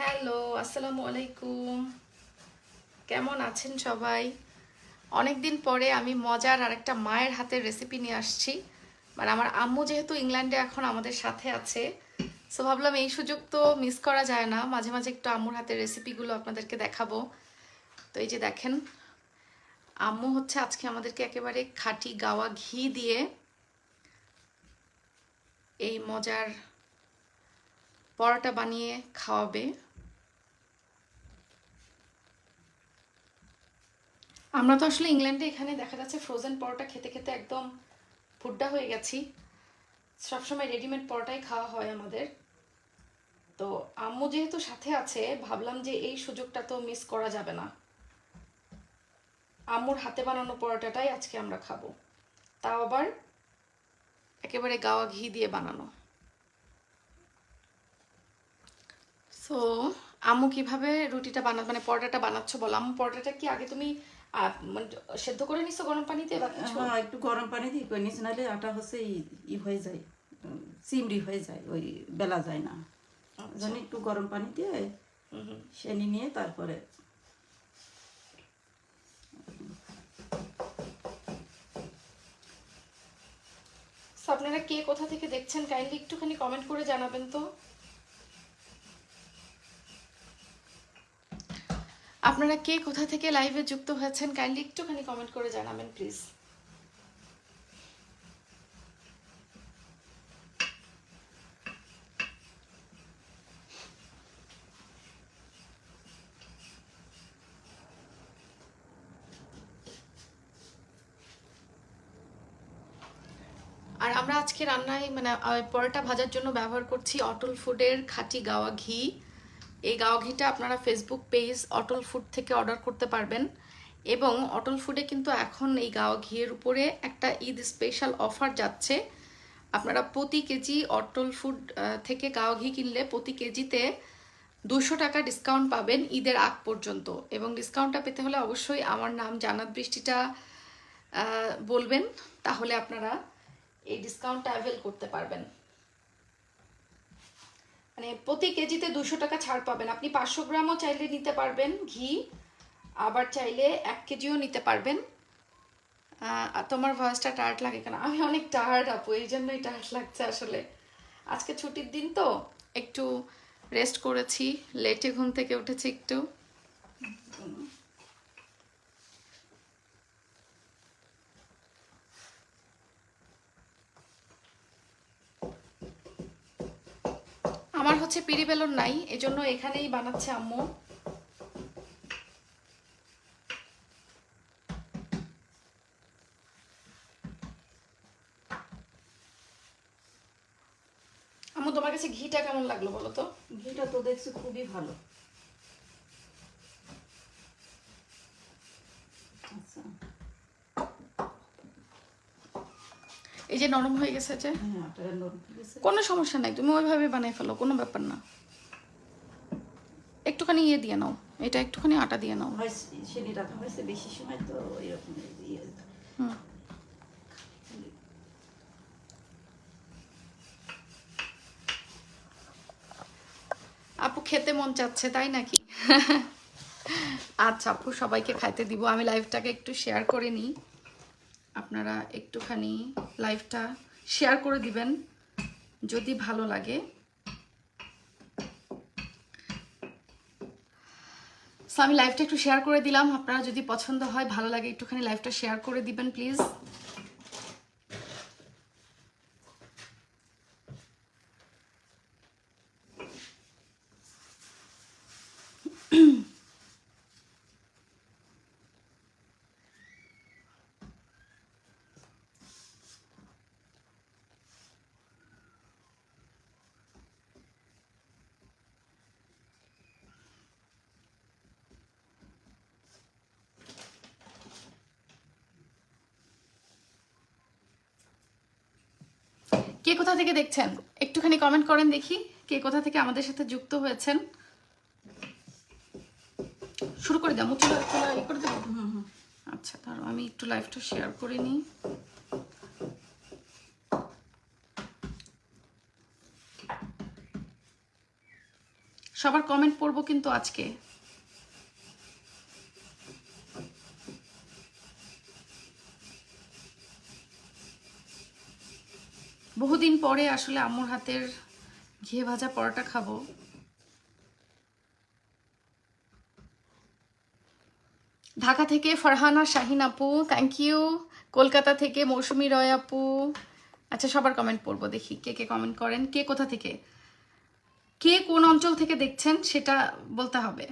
Hello, আসসালামু আলাইকুম। কেমন আছেন সবাই? অনেক দিন পরে আমি মজার আর একটা মায়ের হাতের রেসিপি নিয়ে আসছি। মানে আমার আম্মু যেহেতু ইংল্যান্ডে এখন আমাদের সাথে আছে, সো ভাবলাম এই সুযোগ তো মিস করা যায় না, মাঝে মাঝে একটু আম্মুর হাতের রেসিপিগুলো আপনাদেরকে দেখাবো। তো এই যে দেখেন, আম্মু হচ্ছে আজকে আমাদেরকে একেবারে খাঁটি গাওয়া ঘি দিয়ে এই মজার পরোটা বানিয়ে খাওয়াবে। আমরা তো আসলে ইংল্যান্ডে এখানে দেখা যাচ্ছে ফ্রোজেন পরোটা খেতে খেতে একদম ফুড্ডা হয়ে গেছি। সবসময় রেডিমেড পরোটাই খাওয়া হয় আমাদের। তো আম্মু যেহেতু সাথে আছে, ভাবলাম যে এই সুযোগটা তো মিস করা যাবে না। আম্মুর হাতে বানানো পরোটাটাই আজকে আমরা খাবো, তাও আবার একেবারে গাওয়া ঘি দিয়ে বানানো। সো আম্মু কিভাবে রুটিটা মানে পরোটাটা বানাচ্ছ বলো। আম্মু পরোটাটা কি আগে তুমি মানে সেদ্ধ করে নিছো গরম পানিতে বা কিছু? হ্যাঁ, একটু গরম পানি দিয়ে করে নিস, নাহলে আটা হচ্ছে ই হয়ে যায়, চিমড়ি হয়ে যায়, ওই বেলা যায় না। জানি একটু গরম পানি দিয়ে সেনি নিয়ে তারপরে সো আপনারা কে কোথা থেকে দেখছেন কাইন্ডলি একটুখানি কমেন্ট করে জানাবেন তো। আপনারা কে কোথা থেকে লাইভে যুক্ত হয়েছেন কাইন্ডলি একটুখানি কমেন্ট করে জানাবেন প্লিজ। আর আমরা আজকে রান্নায় মানে পরোটা ভাজার জন্য ব্যবহার করছি অটল ফুডের খাঁটি গাওয়া ঘি। এই গাওয়া ঘিটা আপনারা ফেসবুক পেজ অটল ফুড থেকে অর্ডার করতে পারবেন। এবং অটল ফুডে কিন্তু এখন এই গাওয়া ঘিয়ের উপরে একটা ঈদ স্পেশাল অফার যাচ্ছে। আপনারা প্রতি কেজি অটল ফুড থেকে গাওয়া ঘি কিনলে প্রতি কেজিতে 200 টাকা ডিসকাউন্ট পাবেন ঈদের আগ পর্যন্ত। এবং ডিসকাউন্টটা পেতে হলে অবশ্যই আমার নাম জান্নাত বৃষ্টিটা বলবেন, তাহলে আপনারা এই ডিসকাউন্টটা অ্যাভেল করতে পারবেন। মানে প্রতি কেজিতে 200 টাকা ছাড় পাবেন। আপনি 500 গ্রামও চাইলে নিতে পারবেন ঘি, আবার চাইলে 1 কেজিও নিতে পারবেন। তোমার ভয়েসটা টায়ার্ড লাগে কেন? আমি অনেক টায়ার্ড আপু, এই জন্যই টায়ার্ড লাগছে আসলে। আজকে ছুটির দিন তো একটু রেস্ট করেছি, লেটে ঘুম থেকে উঠেছি একটু। আমার হচ্ছে পিড়ি বেলন নাই, এজন্য এখানেই বানাচ্ছে আম্মু। আম্মু তোমার কাছে ঘিটা কেমন লাগলো বলো তো? ঘিটা তো দেখছি খুবই ভালো। আচ্ছা, এই যে নরম হয়ে গেছে যে, হ্যাঁ, আটাটা নরম হয়ে গেছে। কোনো সমস্যা নাই, তুমি ওইভাবে বানাই ফেলো, কোনো ব্যাপার না। একটুখানি ইয়ে দিয়ে নাও, এটা একটুখানি আটা দিয়ে নাও। হয় সেনি রাখা হয়েছে বেশি সময়, তো এরকম ইয়ে। হুম। আপু খেতে মন চাচ্ছে তাই নাকি? আচ্ছা আপু, সবাইকে খাইতে দিব। আমি লাইভটাকে একটু শেয়ার করে নিই, আপনারা একটুখানি লাইভটা শেয়ার করে দিবেন যদি ভালো লাগে। সো আমি লাইভটা একটু শেয়ার করে দিলাম, আপনারা যদি পছন্দ হয় ভালো লাগে একটুখানি লাইভটা শেয়ার করে দিবেন প্লিজ। কে কোথা থেকে দেখছেন একটুখানি কমেন্ট করেন দেখি, কে কোথা থেকে আমাদের সাথে যুক্ত হয়েছেন। শুরু করে দাও, চুলা চুলা ই করে দেবো। আচ্ছা, তার আমি একটু লাইভটা শেয়ার করে নিই। সবার কমেন্ট পড়বো কিন্তু আজকে। বহুদিন পরে আসলে আম্মুর হাতের ঘিয়ে ভাজা পরোটা খাবো। ঢাকা থেকে ফারহানা শাহিন আপু, থ্যাংক ইউ। কলকাতা থেকে মৌসুমী রয় আপু। আচ্ছা, সবার কমেন্ট পড়বো, দেখি কে কে কমেন্ট করেন, কে কোথা থেকে, কে কোন অঞ্চল থেকে দেখছেন সেটা বলতে হবে।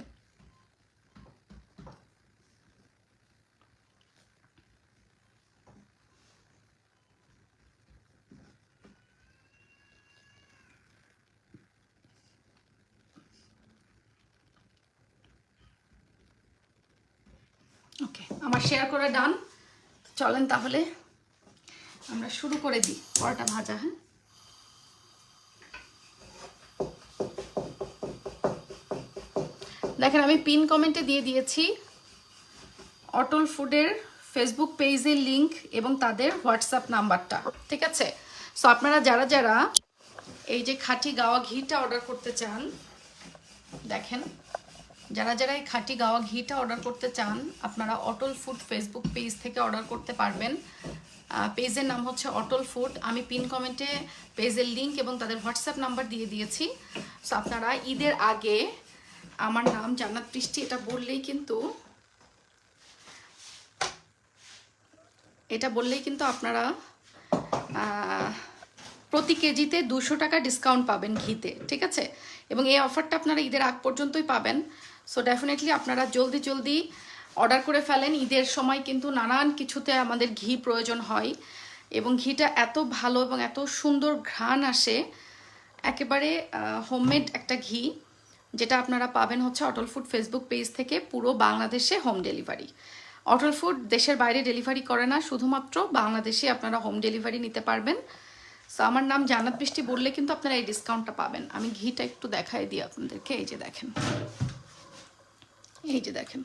ওকে, আমার শেয়ার করে ডান। চলেন তাহলে আমরা শুরু করে দিই পরোটা ভাজা। হ্যাঁ, দেখেন আমি পিন কমেন্টে দিয়ে দিয়েছি অটল ফুডের ফেসবুক পেজের লিংক এবং তাদের হোয়াটসঅ্যাপ নাম্বারটা, ঠিক আছে? সো আপনারা যারা যারা এই যে খাঁটি গাওয়া ঘিটা অর্ডার করতে চান, দেখেন যারা যারা এই খাঁটি গাওয়া ঘিটা অর্ডার করতে চান আপনারা অটল ফুড ফেসবুক পেজ থেকে অর্ডার করতে পারবেন। পেজের নাম হচ্ছে অটল ফুড। আমি পিন কমেন্টে পেজের লিংক এবং তাদের হোয়াটসঅ্যাপ নাম্বার দিয়ে দিয়েছি। সো আপনারা ঈদের আগে, আমার নাম জান্নাত বৃষ্টি এটা বললেই কিন্তু আপনারা প্রতি কেজিতে 200 টাকা ডিসকাউন্ট পাবেন ঘিতে, ঠিক আছে? এবং এই অফারটা আপনারা ঈদের আগ পর্যন্তই পাবেন। সো ডেফিনেটলি আপনারা জলদি জলদি অর্ডার করে ফেলেন। ঈদের সময় কিন্তু নানান কিছুতে আমাদের ঘি প্রয়োজন হয় এবং ঘিটা এত ভালো এবং এত সুন্দর ঘ্রাণ আসে, একেবারে হোমমেড একটা ঘি, যেটা আপনারা পাবেন হচ্ছে অটল ফুড ফেসবুক পেজ থেকে পুরো বাংলাদেশে হোম ডেলিভারি। অটল ফুড দেশের বাইরে ডেলিভারি করে না, শুধুমাত্র বাংলাদেশে আপনারা হোম ডেলিভারি নিতে পারবেন। সো আমার নাম জান্নাত বৃষ্টি বললে কিন্তু আপনারা এই ডিসকাউন্টটা পাবেন। আমি ঘিটা একটু দেখাই দিই আপনাদেরকে। এই যে দেখেন, এই যে দেখেন,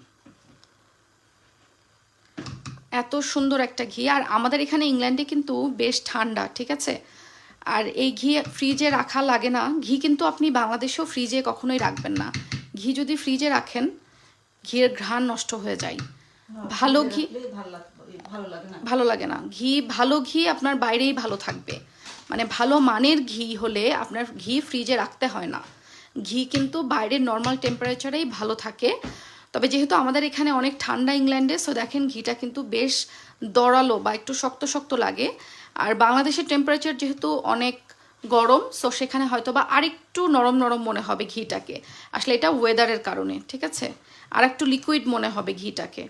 এত সুন্দর একটা ঘি। আর আমাদের এখানে ইংল্যান্ডে কিন্তু বেশ ঠান্ডা, ঠিক আছে? আর এই ঘি ফ্রিজে রাখা লাগে না। ঘি কিন্তু আপনি বাংলাদেশেও ফ্রিজে কখনোই রাখবেন না। ঘি যদি ফ্রিজে রাখেন ঘিয়ের ঘ্রাণ নষ্ট হয়ে যায়। ভালো ঘি ভালো লাগে না। ভালো ঘি আপনার বাইরেই ভালো থাকবে, মানে ভালো মানের ঘি হলে আপনার ঘি ফ্রিজে রাখতে হয় না। ঘি কিন্তু বাইরের নর্মাল টেম্পারেচারেই ভালো থাকে। তবে যেহেতু আমাদের এখানে অনেক ঠান্ডা ইংল্যান্ডে, সো দেখেন ঘিটা কিন্তু বেশ দরালো বা একটু শক্ত শক্ত লাগে। আর বাংলাদেশের টেম্পারেচার যেহেতু অনেক গরম, সো সেখানে হয়তো বা আরেকটু নরম নরম মনে হবে ঘিটাকে। আসলে এটা ওয়েদারের কারণে, ঠিক আছে? আর একটু লিকুইড মনে হবে ঘিটাকে।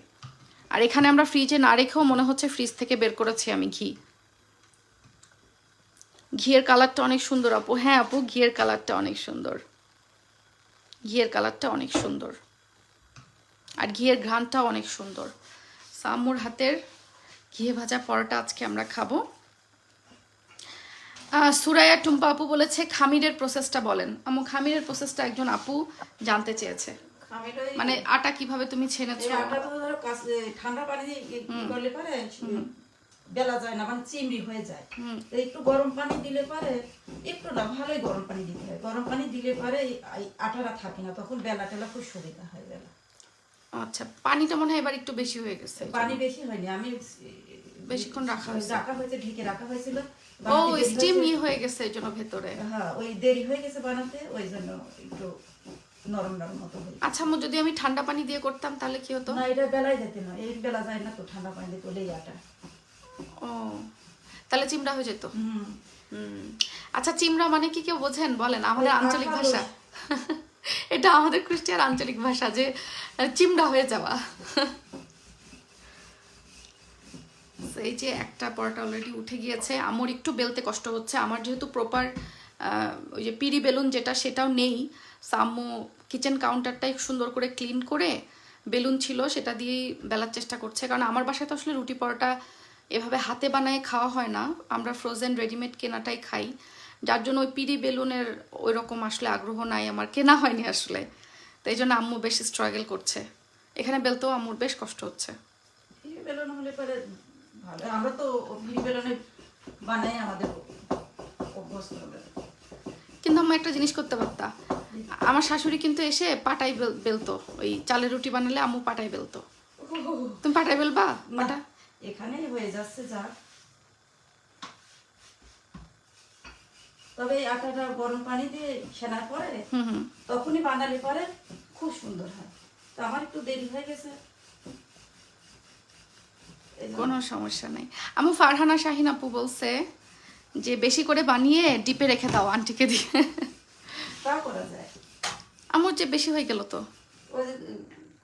আর এখানে আমরা ফ্রিজে না রেখেও মনে হচ্ছে ফ্রিজ থেকে বের করেছি আমি ঘি। ঘিয়ের কালারটা অনেক সুন্দর আপু। হ্যাঁ আপু, ঘিয়ের কালারটা অনেক সুন্দর, ঘিয়ের কালারটা অনেক সুন্দর, আর ঘিয়ের ঘ্রাণটাও অনেক সুন্দর। আম্মুর হাতের ঘিয়ে ভাজা পরোটা আজকে আমরা খাবো। সুরাইয়া টুম্পা আপু বলেছে খামিরের প্রসেসটা বলেন। আম্মু, খামিরের প্রসেসটা একজন আপু জানতে চেয়েছে, মানে আটা কিভাবে তুমি ছেনেছো? আটা তো ধরো ঠান্ডা পানি দিয়ে করলে পারে বেলা যায় না, মানে চিমড়ি হয়ে যায়। তো একটু গরম পানি দিলে পারে, একটু না ভালোই গরম পানি দিতে হয়। গরম পানি দিলে পারে আটাটা থাকে না, তখন বেলা টেলা খুব সুবিধা হয় বেলা। আচ্ছা, পানিটা মনে হয় এবার একটু বেশি হয়ে গেছে। পানি বেশি হয়নি, আমি বেশিক্ষণ রাখা হয়েছে, ঢেকে রাখা হয়েছিল। ও স্টিম হয়ে গেছে এই জন্য ভেতরে। হ্যাঁ, ওই দেরি হয়ে গেছে বানাতে, ওই জন্য একটু নরম নরম মতো হয়েছে। আচ্ছা আম্মু, যদি আমি ঠান্ডা পানি দিয়ে করতাম তাহলে কি হতো? না, এটা বেলায় যেতে না, এই বেলা যায় না তো, ঠান্ডা পানি দিয়ে করলেই আটা। ও, তাহলে চিমড়া হয়ে যেত। আচ্ছা, চিমড়া মানে কি কেউ বোঝেন বলেন? আমাদের আঞ্চলিক ভাষা এটা আমাদের কুষ্টিয়ার আঞ্চলিক ভাষা, যে চিমড়া হয়ে যাওয়া। এই যে একটা পরোটা অলরেডি উঠে গিয়েছে। আমার একটু বেলতে কষ্ট হচ্ছে, আমার যেহেতু প্রপার ওই যে পিড়ি বেলুন যেটা, সেটাও নেই। আম্মু কিচেন কাউন্টারটাই সুন্দর করে ক্লিন করে বেলুন ছিল সেটা দিয়েই বেলার চেষ্টা করছে। কারণ আমার বাসায় তো আসলে রুটি পরোটা এভাবে হাতে বানায় খাওয়া হয় না, আমরা ফ্রোজেন রেডিমেড কেনাটাই খাই। যার জন্য ওই পিড়ি বেলুনের ওই রকম আসলে আগ্রহ নাই, আমার কেনা হয়নি আসলে। তো এই জন্য আম্মু বেশ স্ট্রাগল করছে। এখানে বেলতেও আম্মুর বেশ কষ্ট হচ্ছে। বেলুন হলে পরে ভালো, আমরা তো পিড়ি বেলুনে বানাই, আমাদের অভ্যস্ত। কিন্তু আম্মু একটা জিনিস করতে পারতা, আমার শাশুড়ি কিন্তু এসে পাটাই বেলতো, ওই চালের রুটি বানালে আম্মু পাটাই বেলতো। তুমি পাটাই বেলবা? না, পাটা এখানে হয়ে যাচ্ছে যা। তবে এই আটাটা গরম পানি দিয়ে সেনার পরে তখনই বানালে পরে খুব সুন্দর হয়। তো আমার একটু দেরি হয়ে গেছে। কোনো সমস্যা নেই। আম্মু ফারহানা শাহিন আপু বলছে যে বেশি করে বানিয়ে ডিপে রেখে দাও আন্টিকে দিয়ে। তাও করা যায়। আমার যে বেশি হয়ে গেল তো। ওই যে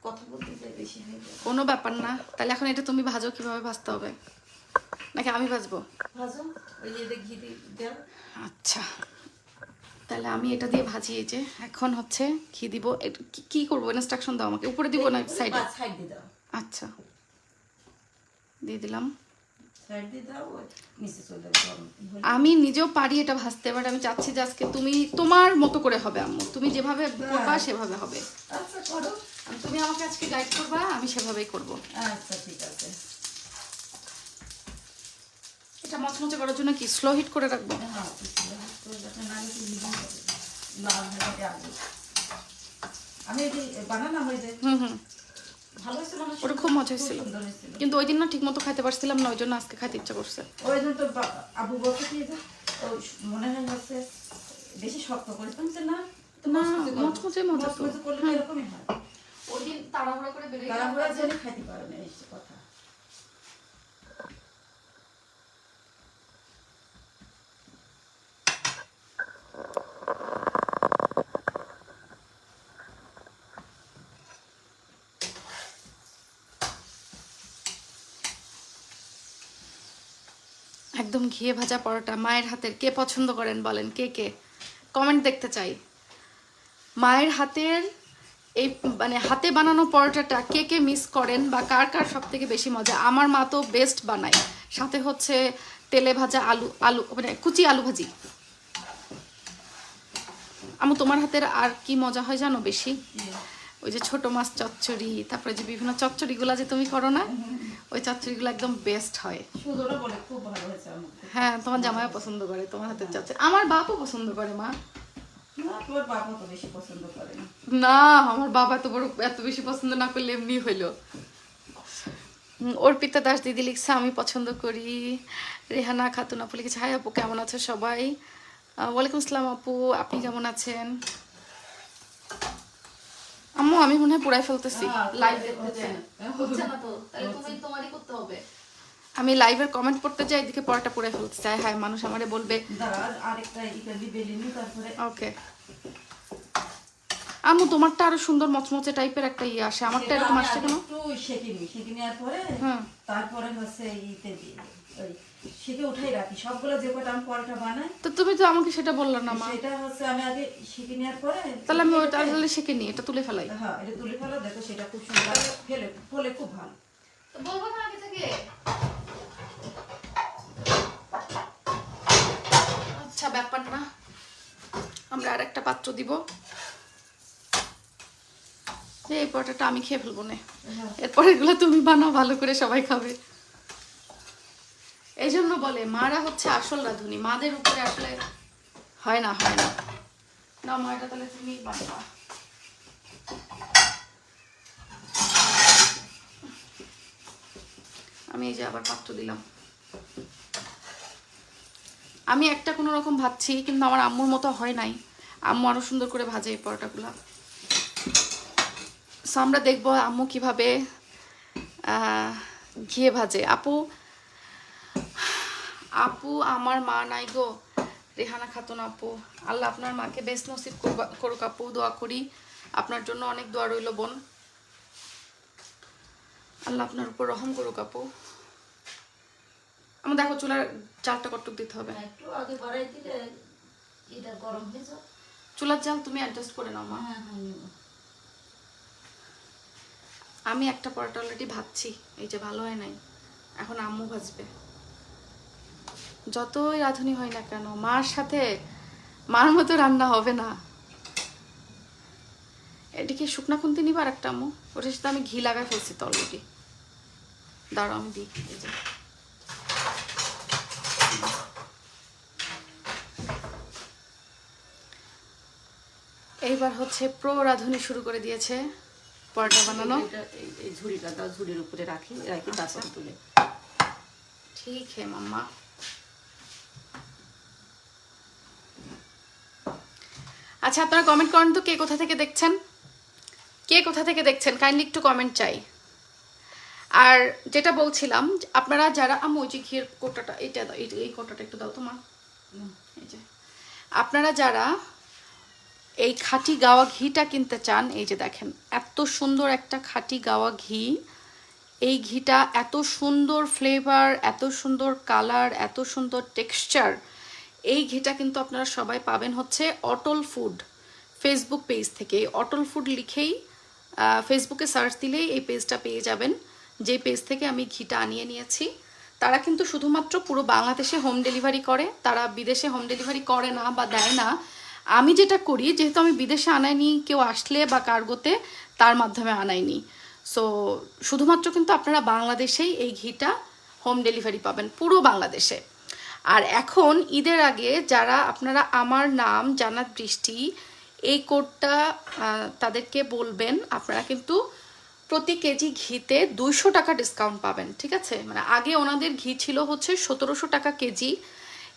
কথা বলতে যে বেশি হয়ে যায়। কোনো ব্যাপার না। তাহলে এখন এটা তুমি ভাজো, কিভাবে ভাজতে হবে নাকি আমি ভাজবো? ভাজো, ওই যে ঘি দেও। আচ্ছা, তাহলে আমি এটা দিয়ে ভাজি। এই যে এখন হচ্ছে ঘি দিব। কি করবো, ইনস্ট্রাকশন দাও আমাকে। উপরে দিব না সাইডে? সাইড দিয়ে দাও। আচ্ছা, দিয়ে দিলাম। সাইড দিয়ে দাও, ওই নিচে চলে যাবে গরম হলে। আমি নিজেও পারি এটা ভাজতে, বাট আমি চাচ্ছি যে আজকে তুমি তোমার মতো করে হবে আম্মু, তুমি যেভাবে করবা সেভাবে হবে। আচ্ছা করো। তুমি আমাকে আজকে গাইড করবা, আমি সেভাবেই করব। আচ্ছা ঠিক আছে। এটা মচমচে করার জন্য কি স্লো হিট করে রাখবো? হ্যাঁ, তো যাতে না লাগে লিভিং হবে। লাল হয়ে আগে আমি এই যে বানালাম ওই যে ভালো হয়েছিল না? ওটা খুব মজা হয়েছিল, সুন্দর হয়েছিল। কিন্তু ওই দিন না ঠিক মতো খাইতে পারছিলাম না, ওই জন্য আজকে খাইতে ইচ্ছা করছে। ওই জন্য তো আবু বলতে কি যে মনে হয় হচ্ছে বেশি শক্ত করে তুলছে না। তো না, মচমচে মচমচে মজা তো। মচমচে করলে তো এরকমই হয়। ওই দিন তাড়াহুড়া করে বেরিয়ে গেলাম। তাড়াহুড়ার জন্য খাইতে পারো না, এই কথা। একদম ঘিয়ে ভাজা পরোটা মায়ের হাতের কে পছন্দ করেন বলেন, কে কে কমেন্ট দেখতে চাই। মায়ের হাতের এই মানে হাতে বানানো পরোটাটা কে কে মিস করেন, বা কার কার সব থেকে বেশি মজা। আমার মা তো বেস্ট বানায়, সাথে হচ্ছে তেলে ভাজা আলু আলু মানে কুচি আলু ভাজি। আমু তোমার হাতের আর কি মজা হয় জানো বেশি? ওই যে ছোট মাছ চচ্চড়ি, তারপরে যে বিভিন্ন চচ্চড়িগুলা যে তুমি করো না, ওই চচ্চড়িগুলো একদম বেস্ট হয়। সুন্দর বলে খুব ভালো হয়েছে আমার। হ্যাঁ, তোমার জামাইও পছন্দ করে তোমার হাতের চচ্চড়ি। আমার বাপও পছন্দ করে মা। না, তোর বাবা তো বেশি পছন্দ করে না। না, আমার বাবা এত বেশি পছন্দ না করলে এমনি হইলো। অর্পিতা দাস দিদি লিখছে আমি পছন্দ করি। রেহানা খাতুন আপু লিখেছে হাই আপু কেমন আছো সবাই। ওয়ালাইকুম আসসালাম আপু, আপনি কেমন আছেন? আম্মু আমি মনে হয় পুরাই ফেলতেছি লাইভ দেখতে যাই। হচ্ছে না তো, তাহলে তুমি তোমারই করতে হবে। আমি লাইভের কমেন্ট পড়তে যাই, এদিকে পড়াটা পুরাই ফেলতে চাই। হাই, মানুষ আমারে বলবে। দাঁড়া, আরেকটা ইকালি বেলিনি তারপরে। ওকে আম্মু, তোমারটা আরো সুন্দর মচমচে টাইপের একটা ইয়ে আসে, আমারটা এরকম আসছে কেন? একটু সেঁকে নেওয়ার পরে তারপরে হচ্ছে ইতে দিয়ে ওই সেঁকে উঠাই রাখি সবগুলো, যে কটা আমি পরোটা বানাই। তো তুমি তো আমাকে সেটা বললা না মা। সেটা হচ্ছে আমি আগে সেঁকে নেওয়ার পরে তাহলে আমি ওইটা আসলে সেঁকে নিই, এটা তুলে ফেলাই। হ্যাঁ, এটা তুলে ফেলো, দেখো সেটা খুব সুন্দর ফলে খুব ভালো। তো বলবো না আগে থেকে? আচ্ছা, ব্যাপার না, আমরা আর একটা পাত্র দিব। এই পরোটাটা আমি খেয়ে ফেলবো না, এরপর এগুলো তুমি বানাও, ভালো করে সবাই খাবে। এই জন্য বলে মারা হচ্ছে আসল রাঁধুনি, মাদের উপরে আসলে হয় না না মা, এটা তাহলে তুমি বানাবা। আমি এই যে আবার পাত্র দিলাম। আমি একটা কোনো রকম ভাজছি, কিন্তু আমার আম্মুর মতো হয় নাই। আম্মু আরো সুন্দর করে ভাজে এই পরোটাগুলা। সো আমরা দেখবো আম্মু কিভাবে ঘিয়ে ভাজে। আপু আমার মা নাই গো, রেহানা খাতুন আপু। আল্লাহ আপনার মাকে বেশ নসিব করুক আপু, দোয়া করি আপনার জন্য, অনেক দোয়া রইল বোন। আল্লাহ আপনার উপর রহম করুক আপু। আমার দেখো চুলার চালটা কটুক দিতে হবে, একটু আগে বাড়াই দিলে এটা গরম হয়ে যাবে। চুলার চাল তুমি অ্যাডজাস্ট করে নাও মা। হ্যাঁ হ্যাঁ, আমি একটা পরোটা অলরেডি ভাজছি, এই যে ভালো হয় নাই, এখন আম্মু ভাজবে। যতই রাঁধুনি হয় না কেন, মার সাথে মার মতো রান্না হবে না। এদিকে শুকনা খুন্তি নিবার একটা আম্মু, ওটার সাথে আমি ঘি লাগাই ফেলছি তো অলরেডি। দাঁড়াও আমি দিই। এইবার হচ্ছে প্রো রাঁধুনি শুরু করে দিয়েছে পরোটা বানানো। এই ঝুড়িটা দাও, ঝুড়ির উপরে রাখি তারপর তুলে। ঠিক হে মাম্মা। আচ্ছা আপনারা কমেন্ট করেন তো কে কোথা থেকে দেখছেন, কে কোথা থেকে দেখছেন, কাইন্ডলি একটু কমেন্ট চাই। আর যেটা বলছিলাম আপনারা যারা ওই যে ঘিয়ের কোটাটা এটা দাও, এই কোটাটা একটু দাও তো মা। এই যে আপনারা যারা এই খাঁটি গাওয়া ঘিটা কিনতে চান, এই যে দেখেন এত সুন্দর একটা খাঁটি গাওয়া ঘি। এই ঘিটা এত সুন্দর ফ্লেভার, এত সুন্দর কালার, এত সুন্দর টেক্সচার। এই ঘিটা কিন্তু আপনারা সবাই পাবেন হচ্ছে অটল ফুড ফেসবুক পেজ থেকে। অটল ফুড লিখেই ফেসবুকে সার্চ দিলেই এই পেজটা পেয়ে যাবেন, যে পেজ থেকে আমি ঘিটা আনিয়ে নিয়েছি। তারা কিন্তু শুধুমাত্র পুরো বাংলাদেশে হোম ডেলিভারি করে, তারা বিদেশে হোম ডেলিভারি করে না বা দেয় না। আমি যেটা করি, যেহেতু আমি বিদেশে আনাইনি, কেউ আসলে বা কার্গোতে তার মাধ্যমে আনাইনি, সো শুধুমাত্র কিন্তু আপনারা বাংলাদেশেই এই ঘিটা হোম ডেলিভারি পাবেন, পুরো বাংলাদেশে। আর এখন ঈদের আগে যারা আপনারা আমার নাম জান্নাত বৃষ্টি এই কোডটা তাদেরকে বলবেন, আপনারা কিন্তু প্রতি কেজি ঘিতে 200 টাকা ডিসকাউন্ট পাবেন, ঠিক আছে? মানে আগে ওনাদের ঘি ছিল হচ্ছে 1700 টাকা কেজি,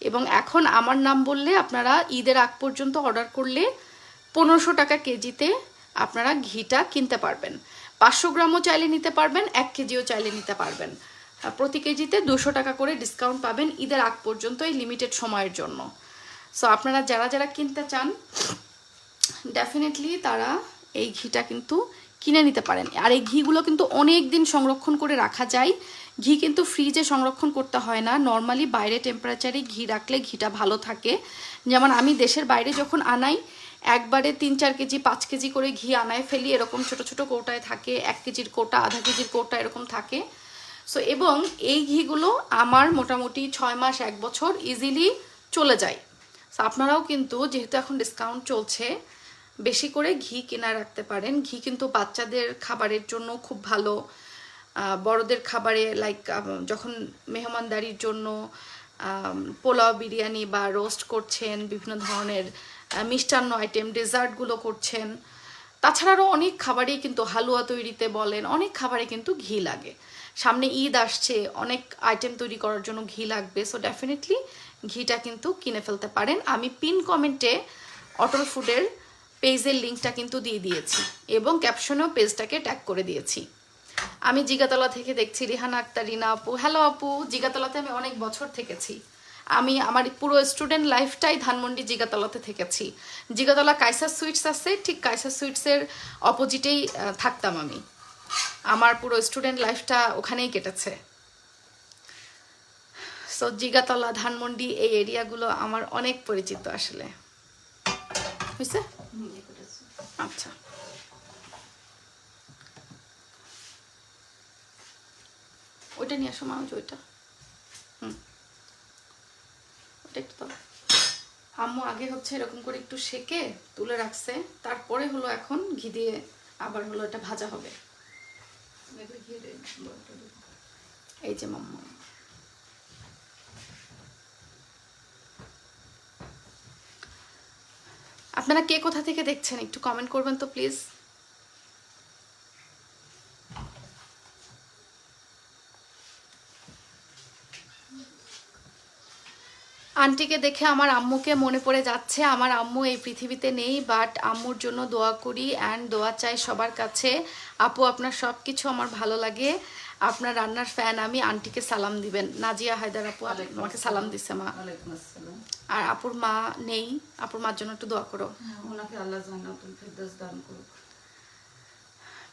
এবং এখন আমার নাম বললে আপনারা ঈদের আগ পর্যন্ত অর্ডার করলে 1500 টাকা কেজিতে আপনারা ঘিটা কিনতে পারবেন। 500 গ্রামও চাইলে নিতে পারবেন, 1 কেজিও চাইলে নিতে পারবেন। প্রতি কেজিতে 200 টাকা করে ডিসকাউন্ট পাবেন ঈদের আগ পর্যন্ত, এই লিমিটেড সময়ের জন্য। সো আপনারা যারা যারা কিনতে চান ডেফিনেটলি তারা এই ঘিটা কিন্তু কিনে নিতে পারেন। আর এই ঘিগুলো কিন্তু অনেক দিন সংরক্ষণ করে রাখা যায়। ঘি কিন্তু ফ্রিজে সংরক্ষণ করতে হয় না, নর্মালি বাইরে টেম্পারেচারে ঘি রাখলে ঘিটা ভালো থাকে। যেমন আমি দেশের বাইরে যখন আনাই, একবারে 3-4 কেজি 5 কেজি করে ঘি আনায় ফেলি, এরকম ছোট ছোট কৌটায় থাকে, 1 কেজির কৌটা, আধা কেজির কৌটা এরকম থাকে। সো এবং এই ঘিগুলো আমার মোটামুটি 6 মাস 1 বছর ইজিলি চলে যায়। সো আপনারাও কিন্তু যেহেতু এখন ডিসকাউন্ট চলছে, বেশি করে ঘি কিনা রাখতে পারেন। ঘি কিন্তু বাচ্চাদের খাবারের জন্য খুব ভালো, বড়দের খাবারে লাইক যখন মেহমানদারির জন্য পোলাও বিরিয়ানি বা রোস্ট করছেন, বিভিন্ন ধরনের মিষ্টান্ন আইটেম ডেজার্টগুলো করছেন, তাছাড়া আরও অনেক খাবারেই কিন্তু হালুয়া তৈরিতে বলেন, অনেক খাবারে কিন্তু ঘি লাগে। সামনে ঈদ আসছে, অনেক আইটেম তৈরি করার জন্য ঘি লাগবে। সো ডেফিনেটলি ঘিটা কিন্তু কিনে ফেলতে পারেন। আমি পিন কমেন্টে অটল ফুডের পেজের লিঙ্কটা কিন্তু দিয়ে দিয়েছি এবং ক্যাপশনেও পেজটাকে ট্যাগ করে দিয়েছি। আমি জিগাতলা থেকে দেখছি, রিহানা আক্তার, রিনা আপু। হ্যালো আপু, জিগাতলাতে আমি অনেক বছর থেকেছি। আমি আমার পুরো স্টুডেন্ট লাইফটাই ধানমন্ডি জিগাতলাতে থেকেছি। জিগাতলা কাইসার সুইটস আছে, ঠিক কাইসার সুইটসের অপোজিটেই থাকতাম আমি। আমার পুরো স্টুডেন্ট লাইফটা ওখানেই কেটেছে। সো জিগাতলা, ধানমন্ডি এই এরিয়াগুলো আমার অনেক পরিচিত আসলে। হয়েছে? আচ্ছা, ওইটা নিয়ে আসো মানুষ, ওইটা ওটা একটু দাও। আম্মু আগে হচ্ছে এরকম করে একটু সেকে তুলে রাখছে, তারপরে হলো এখন ঘি দিয়ে আবার হলো এটা ভাজা হবে। এই যে মাম্মা, আপনারা কে কোথা থেকে দেখছেন একটু কমেন্ট করবেন তো প্লিজ। আন্টিকে দেখে আমার আম্মুকে মনে পড়ে যাচ্ছে। আমার আম্মু এই পৃথিবীতে নেই, বাট আম্মুর জন্য দোয়া করি অ্যান্ড দোয়া চাই সবার কাছে। আপু আপনার সব কিছু আমার ভালো লাগে, আপনার রান্নার ফ্যান আমি। আন্টিকে সালাম দিবেন। নাজিয়া হায়দার আপু আমাকে সালাম দিছে মা। আর আপুর মা নেই, আপুর মার জন্য একটু দোয়া করো। ওনাকে আল্লাহ জান্নাতুল ফেরদৌস দান করুক।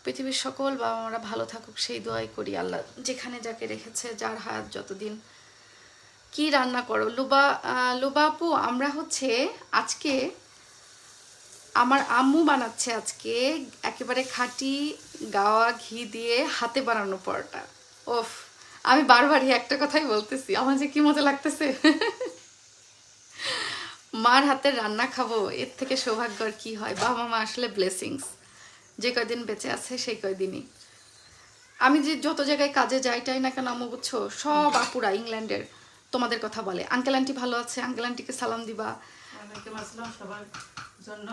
পৃথিবীর সকল বাবা মারা ভালো থাকুক সেই দোয়াই করি। আল্লাহ যেখানে যাকে রেখেছে, যার হায়াত যতদিন। কি রান্না করো লুবা আপু? আমরা হচ্ছে আজকে আমার আম্মু বানাচ্ছে আজকে একেবারে খাঁটি গাওয়া ঘি দিয়ে হাতে বানানো পরোটা। ওফ, আমি বারবারই একটা কথাই বলতেছি, আমার যে কি মজা লাগতেছে। মার হাতের রান্না খাবো, এর থেকে সৌভাগ্য আর কি হয়? বাবা মা আসলে ব্লেসিংস। যে কয়দিন বেঁচে আছে সেই কয়দিনই। আমি যে যত জায়গায় কাজে যাইটাই না কেন আম্মু বুঝছো, সব আপুরা ইংল্যান্ডের তোমাদের কথা বলে। আঙ্কেল আন্টি ভালো আছে, আঙ্কেল আন্টিকে সালাম দিবা। ওয়ালাইকুম আসসালাম সবার জন্য।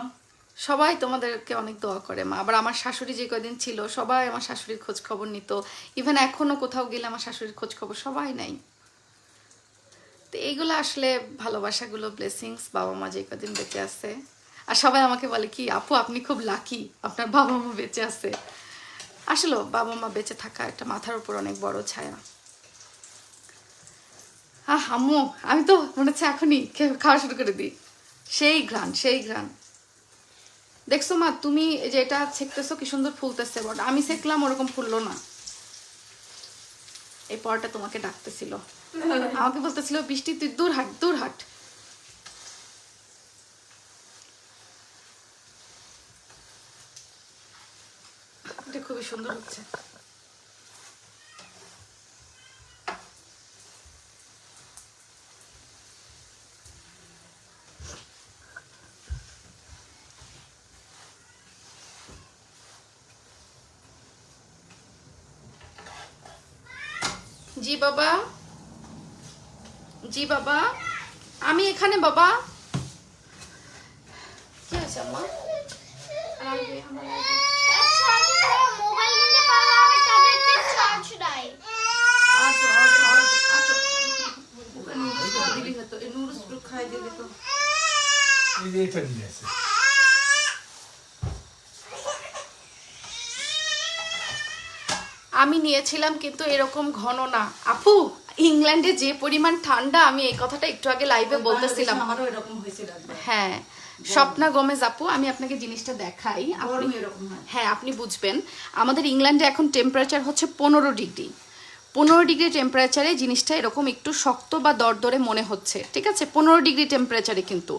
সবাই তোমাদেরকে অনেক দোয়া করে মা। আবার আমার শাশুড়ি যে কদিন ছিল সবাই আমার শাশুড়ির খোঁজ খবর নিত, ইভেন এখনো কোথাও গেলে আমার শাশুড়ির খোঁজ খবর সবাই নাই। তো এইগুলো আসলে ভালোবাসাগুলো, ব্লেসিংস, বাবা মা যে কদিন বেঁচে আছে। আর সবাই আমাকে বলে কি আপু আপনি খুব লাকি, আপনার বাবা মা বেঁচে আছে। আসলে বাবা মা বেঁচে থাকা একটা মাথার উপর অনেক বড় ছায়া। আম্মু আমি তো মনে হচ্ছে এখনই খাওয়া শুরু করে দিই। সেই ঘ্রাণ, সেই ঘ্রাণ। দেখছো মা তুমি যে এটা ছেঁকতেছো কি সুন্দর ফুলতেছে, বট আমি ছেঁকলাম ওরকম ফুললো না। এই পরটা তোমাকে ডাকতেছিল, আমাকে বলতেছিল বৃষ্টি তুই দূর হাট দূর হাট। এটা খুবই সুন্দর হচ্ছে। জি বাবা, জি বাবা, আমি এখানে বাবা। কি আছে আম্মা? আমি নিয়েছিলাম কিন্তু এরকম ঘন না আপু। ইংল্যান্ডে যে পরিমাণ ঠান্ডা, আমি এই কথাটা একটু আগে লাইভে বলতেছিলাম। আমারও এরকম হয়েছিল একবার। হ্যাঁ, স্বপ্না গোমেজ আপু, আমি আপনাকে জিনিসটা দেখাই, আপনি এরকম হয়। হ্যাঁ আপনি বুঝবেন। আমাদের ইংল্যান্ডে এখন টেম্পারেচার হচ্ছে 15 ডিগ্রি। 15 ডিগ্রি টেম্পারেচারে জিনিসটা এরকম একটু শক্ত বা দরদরে মনে হচ্ছে, ঠিক আছে, 15 ডিগ্রি টেম্পারেচারে কিন্তু।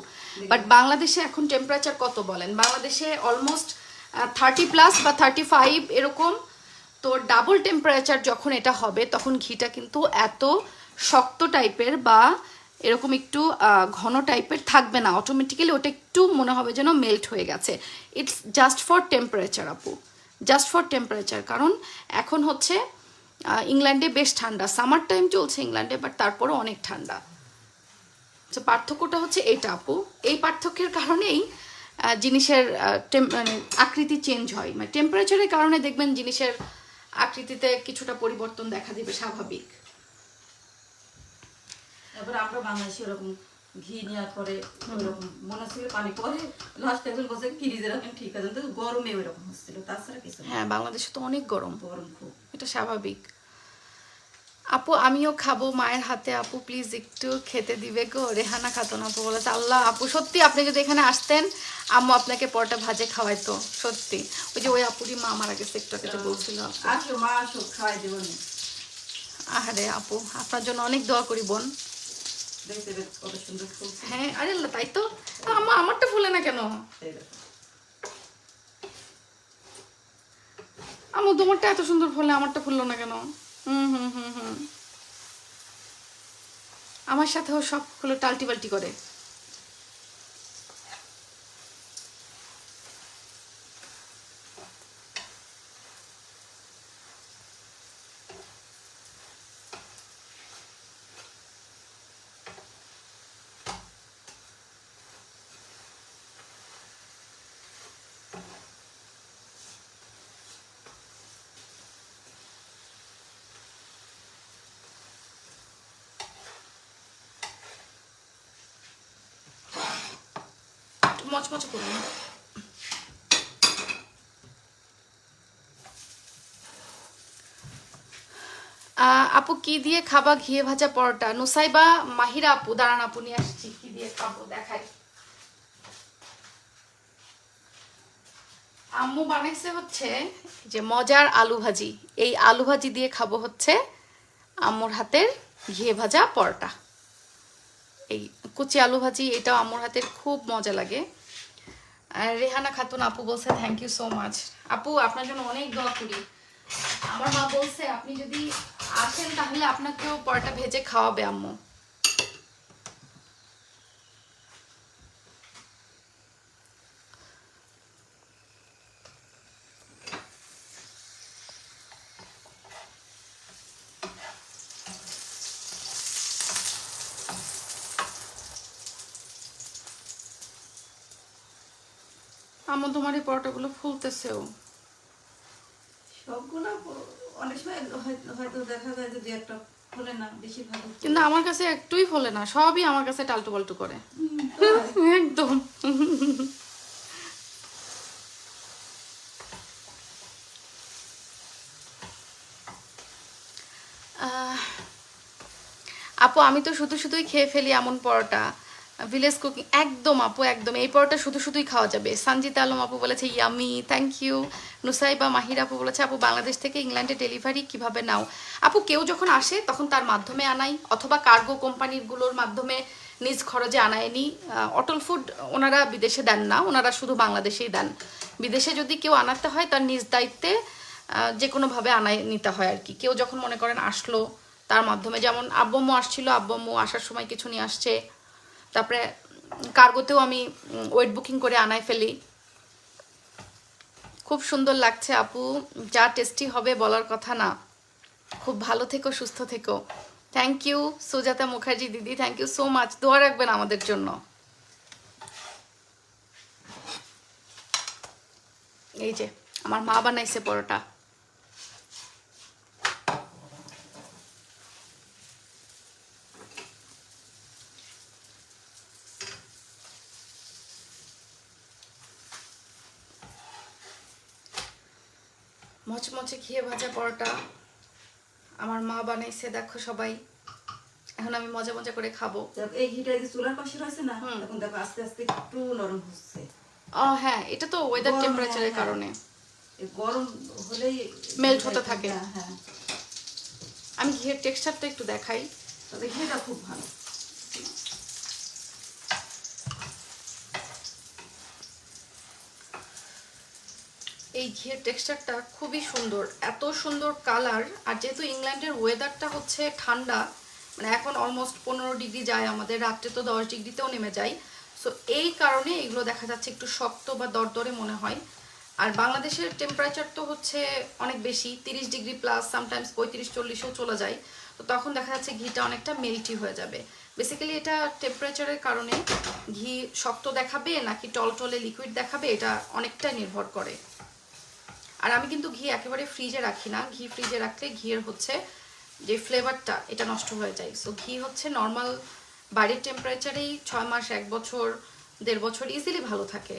বাট বাংলাদেশে এখন টেম্পারেচার কত বলেন? বাংলাদেশে অলমোস্ট 30+ বা 35 এরকম। তো ডাবল টেম্পারেচার যখন এটা হবে তখন ঘিটা কিন্তু এত শক্ত টাইপের বা এরকম একটু ঘন টাইপের থাকবে না, অটোমেটিক্যালি ওটা একটু মনে হবে যেন মেল্ট হয়ে গেছে। ইটস জাস্ট ফর টেম্পারেচার আপু, জাস্ট ফর টেম্পারেচার। কারণ এখন হচ্ছে ইংল্যান্ডে বেশ ঠান্ডা, সামার টাইম চলছে ইংল্যান্ডে, বাট তারপরও অনেক ঠান্ডা। তো পার্থক্যটা হচ্ছে এইটা আপু। এই পার্থক্যের কারণেই জিনিসের মানে আকৃতি চেঞ্জ হয়, মানে টেম্পারেচারের কারণে দেখবেন জিনিসের আকৃতিতে কিছুটা পরিবর্তন দেখা দিবে, স্বাভাবিক। এবার আমরা বাংলাদেশে ওরকম ঘি নেওয়ার পরে ওরকম মনে হচ্ছিল পানি পরে লাস্ট একজন বসে ফ্রিজে রাখেন, ঠিক আছে, কিন্তু গরমে ওইরকম হচ্ছিল, তাছাড়া কিছু না। হ্যাঁ, বাংলাদেশে তো অনেক গরম, গরম খুব, এটা স্বাভাবিক। আপু আমিও খাবো মায়ের হাতে, আপু প্লিজ একটু খেতে দিবে গো। রেহানা খাতুন আপু বলেছে। আল্লাহ আপু, সত্যি আপনি যদি এখানে আসতেন আম্মু আপনাকে পরোটা ভাজে খাওয়াইতো, সত্যি। ওই যে ওই আপুরি মা মারা গেছে একটু আগে যে বলছিল। আসো মা আসো, খাওয়াই দেবো। আরে আপু আপনার জন্য অনেক দোয়া করি বোন। দেখতে কত সুন্দর ফুলছে। হ্যাঁ, আরে আল্লাহ, তাই তো। আম্মা আমারটা ফুলে না কেন? আম্মু তোমারটা এত সুন্দর ফুলে, আমারটা ফুললো না কেন? হুম। আমার সাথেও সবগুলো টাল্টি বাল্টি করে। মচমচ করুন। আপু কি দিয়ে খাবা ঘিয়ে ভাজা পরোটা? নুসাইবা মাহিরা আপু, দাঁড়ান আপু নিয়ে আসছি কি দিয়ে খাবো, দেখাই। আম্মু বানাইছে হচ্ছে যে মজার আলু ভাজি। এই আলু ভাজি দিয়ে খাবো হচ্ছে আম্মুর হাতের ঘিয়ে ভাজা পরোটা। এই কুচি আলু ভাজি, এটাও আম্মুর হাতের খুব মজা লাগে। আর রেহানা খাতুন আপু বলছে থ্যাংক ইউ সো মাচ। আপু আপনার জন্য অনেক দোয়া করি। আমার মা বলছে আপনি যদি আসেন তাহলে আপনাকেও পরোটা ভেজে খাওয়াবে আম্মু। আমার তোমার এই পরোটাগুলো ফুলতেছেও। সবগুলো অনেক সময় হয়তো দেখা যায় যে একটা ফোলে না, বেশিরভাগ কিন্তু আমার কাছে একটুই ফোলে না, সবই আমার কাছে টালটু পাল্টু করে একদম। আপু আমি তো শুধু শুধুই খেয়ে ফেলি এমন পরোটা, ভিলেজ কুকিং একদম আপু একদম, এই পরোটা শুধু শুধুই খাওয়া যাবে। সঞ্জিতা আলম আপু বলেছে ইয়ামি, থ্যাংক ইউ। নুসাইবা মাহির আপু বলেছে আপু বাংলাদেশ থেকে ইংল্যান্ডে ডেলিভারি কিভাবে নাও? আপু কেউ যখন আসে তখন তার মাধ্যমে আনাই, অথবা কার্গো কোম্পানিগুলোর মাধ্যমে নিজ খরচে আনায়নি। অটল ফুড ওনারা বিদেশে দেন না, ওনারা শুধু বাংলাদেশেই দেন। বিদেশে যদি কেউ আনাতে হয় তার নিজ দায়িত্বে যে কোনোভাবে আনায় নিতে হয় আর কি। কেউ যখন মনে করেন আসলো তার মাধ্যমে, যেমন আব্বম্মু আসছিল, আব্বম্মু আসার সময় কিছু নিয়ে আসছে। তারপরে কার্গোতেও আমি ওয়েট বুকিং করে আনায় ফেলি। খুব সুন্দর লাগছে আপু, যা টেস্টি হবে বলার কথা না। খুব ভালো থেকো, সুস্থ থেকো। থ্যাংক ইউ সুজাতা মুখার্জি দিদি, থ্যাংক ইউ সো মাচ। দোয়া রাখবেন আমাদের জন্য। এই যে আমার মা বানাইছে পরোটা। মচমচে ঘিয়ে ভাজা পরোটা আমার মা বানাইছে, দেখো সবাই। এখন আমি মজা মজা করে খাবো। এই ঘিটা যে চুলার পাশে রয়েছে না, এখন দেখো আস্তে আস্তে একটু নরম হচ্ছে। হ্যাঁ, এটা তো ওয়েদার টেম্পারেচারের কারণে গরম হলেই মেল্ট হতে থাকে। হ্যাঁ, আমি ঘিয়ের টেক্সচারটা একটু দেখাই। তবে ঘিটা খুব ভালো। এই ঘিয়ের টেক্সচারটা খুবই সুন্দর, এত সুন্দর কালার। আর যেহেতু ইংল্যান্ডের ওয়েদারটা হচ্ছে ঠান্ডা, মানে এখন অলমোস্ট 15 ডিগ্রি যায়, আমাদের রাত্রে তো 10 ডিগ্রিতেও নেমে যায়। সো এই কারণে এগুলো দেখা যাচ্ছে একটু শক্ত বা দরদরে মনে হয়। আর বাংলাদেশের টেম্পারেচার তো হচ্ছে অনেক বেশি, 30 ডিগ্রি প্লাস, সামটাইমস 35-40ও চলে যায়। তো তখন দেখা যাচ্ছে ঘিটা অনেকটা মেল্টি হয়ে যাবে। বেসিক্যালি এটা টেম্পারেচারের কারণে ঘি শক্ত দেখাবে নাকি টলটলে লিকুইড দেখাবে, এটা অনেকটা নির্ভর করে। আর আমি কিন্তু ঘি একেবারে ফ্রিজে রাখি না, ঘি ফ্রিজে রাখলে ঘিয়ের হচ্ছে যে ফ্লেভারটা এটা নষ্ট হয়ে যায়। সো ঘি হচ্ছে নর্মাল বাড়ির টেম্পারেচারেই 6 মাস, 1 বছর, 1.5 বছর ইজিলি ভালো থাকে।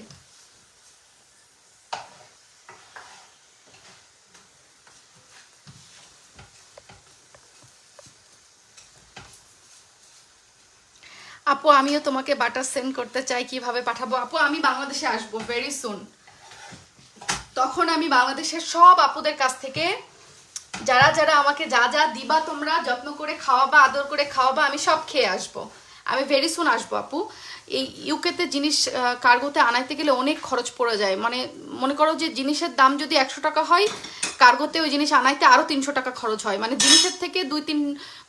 আপু আমিও তোমাকে বাটার সেন্ড করতে চাই, কিভাবে পাঠাবো? আপু আমি বাংলাদেশে আসবো ভেরি সুন, তখন আমি বাংলাদেশের সব আপুদের কাছ থেকে যারা যারা আমাকে যা যা দিবা, তোমরা যত্ন করে খাওয়াবা, আদর করে খাওয়াবা, আমি সব খেয়ে আসবো। আমি ভেরি সুন আসবো আপু। এই ইউকেতে জিনিস কার্গোতে আনাইতে গেলে অনেক খরচ পড়ে যায়। মানে মনে করো যে জিনিসের দাম যদি 100 টাকা হয়, কার্গোতে ওই জিনিস আনাইতে আরও 300 টাকা খরচ হয়। মানে জিনিসের থেকে 2-3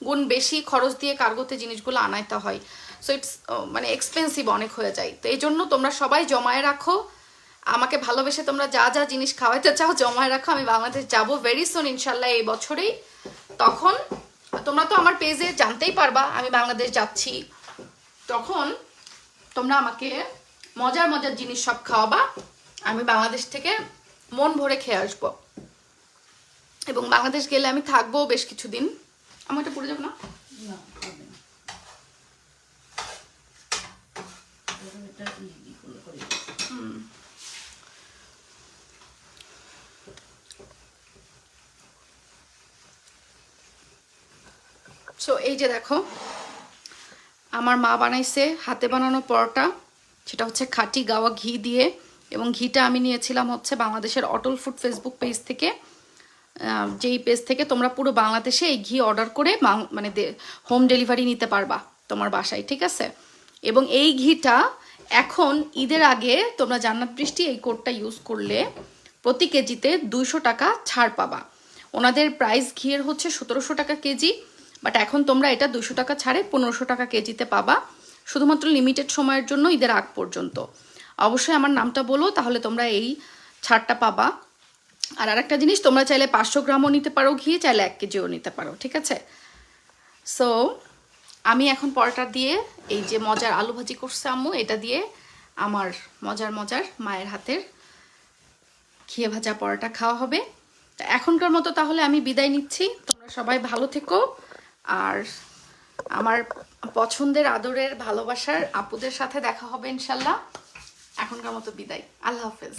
গুণ বেশি খরচ দিয়ে কার্গোতে জিনিসগুলো আনাইতে হয়। সো ইটস মানে এক্সপেন্সিভ অনেক হয়ে যায়। তো এই জন্য তোমরা সবাই জমায়ে রাখো, আমাকে ভালোবেসে তোমরা যা যা জিনিস খাওয়াইতে চাও জমায় রাখো। আমি বাংলাদেশ যাবো ভেরি সুন ইনশাল্লাহ এই বছরেই। তখন তোমরা তো আমার পেজে জানতেই পারবা আমি বাংলাদেশ যাচ্ছি, তখন তোমরা আমাকে মজার মজার জিনিস সব খাওয়াবা। আমি বাংলাদেশ থেকে মন ভরে খেয়ে আসবো, এবং বাংলাদেশ গেলে আমি থাকবো বেশ কিছুদিন। আমার এটা পড়ে যাবো না? সো এই যে দেখো আমার মা বানাইছে হাতে বানানো পরোটা, সেটা হচ্ছে খাঁটি গাওয়া ঘি দিয়ে। এবং ঘিটা আমি নিয়েছিলাম হচ্ছে বাংলাদেশের অটল ফুড ফেসবুক পেজ থেকে, যেই পেজ থেকে তোমরা পুরো বাংলাদেশে এই ঘি অর্ডার করে মানে হোম ডেলিভারি নিতে পারবা তোমার বাসায়, ঠিক আছে? এবং এই ঘিটা এখন ঈদের আগে তোমরা জান্নাত বৃষ্টি এই কোডটা ইউজ করলে প্রতি কেজিতে 200 টাকা ছাড় পাবা। ওনাদের প্রাইস ঘিয়ের হচ্ছে 1700 টাকা কেজি, বাট এখন তোমরা এটা 200 টাকা ছাড়ে 1500 টাকা কেজিতে পাবা, শুধুমাত্র লিমিটেড সময়ের জন্য, ঈদের আগ পর্যন্ত। অবশ্যই আমার নামটা বলো, তাহলে তোমরা এই ছাড়টা পাবা। আর আরেকটা জিনিস, তোমরা চাইলে 500 গ্রামও নিতে পারো ঘি, চাইলে 1 কেজিও নিতে পারো, ঠিক আছে? সো আমি এখন পরোটা দিয়ে, এই যে মজার আলু ভাজি করছে আম্মু, এটা দিয়ে আমার মজার মজার মায়ের হাতের ঘিয়ে ভাজা পরোটা খাওয়া হবে। তো এখনকার মতো তাহলে আমি বিদায় নিচ্ছি। তোমরা সবাই ভালো থেকো, আর আমার পছন্দের আদরের ভালোবাসার আপুদের সাথে দেখা হবে ইনশাল্লাহ। এখনকার মতো বিদায়, আল্লাহ হাফেজ।